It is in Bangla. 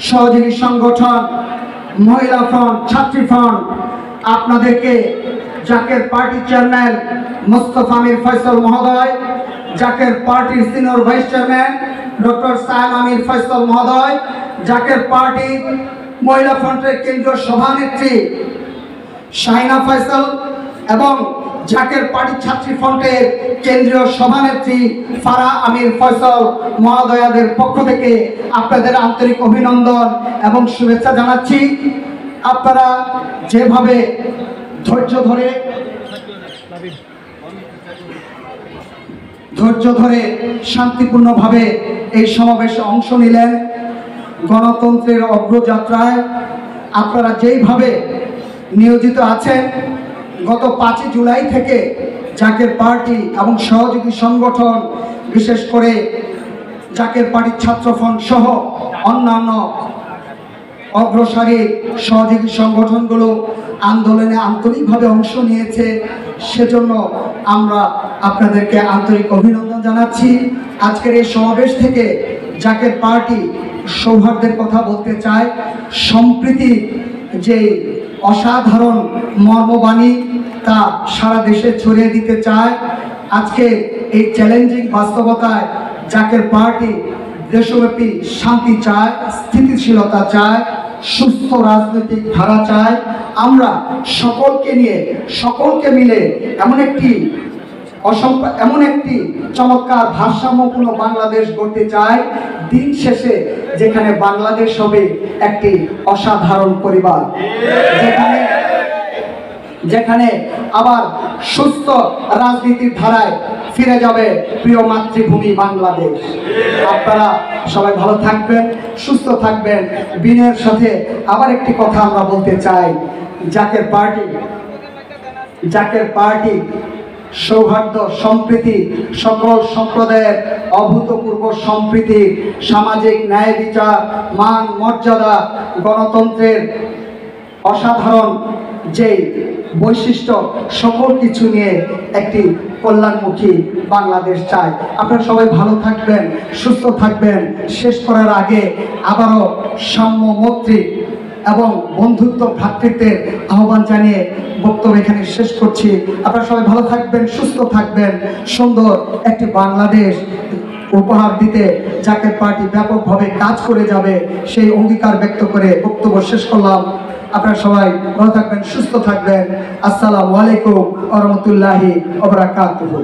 সহযোগী সংগঠন, মহিলা ফ্রন্ট, ছাত্রী ফ্রন্ট আপনাদেরকে জাকের পার্টি চেয়ারম্যান মোস্তফা আমির ফয়সাল মহোদয়, জাকের পার্টির senior vice chairman doctor Sayem Amir Faisal মহোদয়, জাকের পার্টি মহিলা ফ্রন্টের কেন্দ্রীয় সভানেত্রী শাহিনা ফয়সাল এবং জাকের পার্টি ছাত্রী ফ্রন্টের কেন্দ্রীয় সভানেত্রী ফারা আমির ফয়সাল মহোদয়াদের পক্ষ থেকে আপনাদের আন্তরিক অভিনন্দন এবং শুভেচ্ছা জানাচ্ছি। আপনারা যেভাবে ধৈর্য ধরে শান্তিপূর্ণভাবে এই সমাবেশে অংশ নিলেন, গণতন্ত্রের অগ্রযাত্রায় আপনারা যেইভাবে নিয়োজিত আছেন, গত 5 জুলাই থেকে জাকের পার্টি এবং সহযোগী সংগঠন, বিশেষ করে জাকের পার্টির ছাত্র ফ্রন্ট সহ অন্যান্য অগ্রসারী সহযোগী সংগঠনগুলো আন্দোলনে আন্তরিকভাবে অংশ নিয়েছে। সেজন্য আমরা আপনাদেরকে আন্তরিক অভিনন্দন জানাচ্ছি। আজকের এই সমাবেশ থেকে জাকের পার্টি সৌহার্দ্যের কথা বলতে চায়, সম্প্রীতি যে অসাধারণ মর্মবাণী তা সারা দেশে ছড়িয়ে দিতে চায়। আজকে এই চ্যালেঞ্জিং বাস্তবতায় জাকের পার্টি দেশব্যাপী শান্তি চায়, স্থিতিশীলতা চায়, সুস্থ রাজনৈতিক ধারা চায়। আমরা সকলকে মিলে এমন একটি চমৎকার ভারসাম্যপূর্ণ বাংলাদেশ গড়তে চাই, দিন শেষে যেখানে বাংলাদেশ হবে একটি অসাধারণ পরিবার, যেখানে আবার সুস্থ রাজনীতির ধারায় ফিরে যাবে প্রিয় মাতৃভূমি বাংলাদেশ। আপনারা সবাই ভালো থাকবেন, সুস্থ থাকবেন। বিনয়ের সাথে আবার একটি কথা আমরা বলতে চাই, জাকের পার্টি সৌহার্দ্য, সম্প্রীতি, সকল সম্প্রদায়ের অভূতপূর্ব সম্প্রীতি, সামাজিক ন্যায় বিচার, মান মর্যাদা, গণতন্ত্রের অসাধারণ যে বৈশিষ্ট্য, সকল কিছু নিয়ে একটি কল্যাণমুখী বাংলাদেশ চাই। আপনারা সবাই ভালো থাকবেন, সুস্থ থাকবেন। শেষ করার আগে আবারও সাম্য, মৈত্রী এবং বন্ধুত্ব, ভ্রাতৃত্বের আহ্বান জানিয়ে বক্তব্য এখানে শেষ করছি। আপনারা সবাই ভালো থাকবেন, সুস্থ থাকবেন। সুন্দর একটি বাংলাদেশ উপহার দিতে জাকের পার্টি ব্যাপকভাবে কাজ করে যাবে, সেই অঙ্গীকার ব্যক্ত করে বক্তব্য শেষ করলাম। আপনারা সবাই ভালো থাকবেন, সুস্থ থাকবেন। আসসালামু আলাইকুম ওয়া রাহমাতুল্লাহি ওয়া বারাকাতুহু।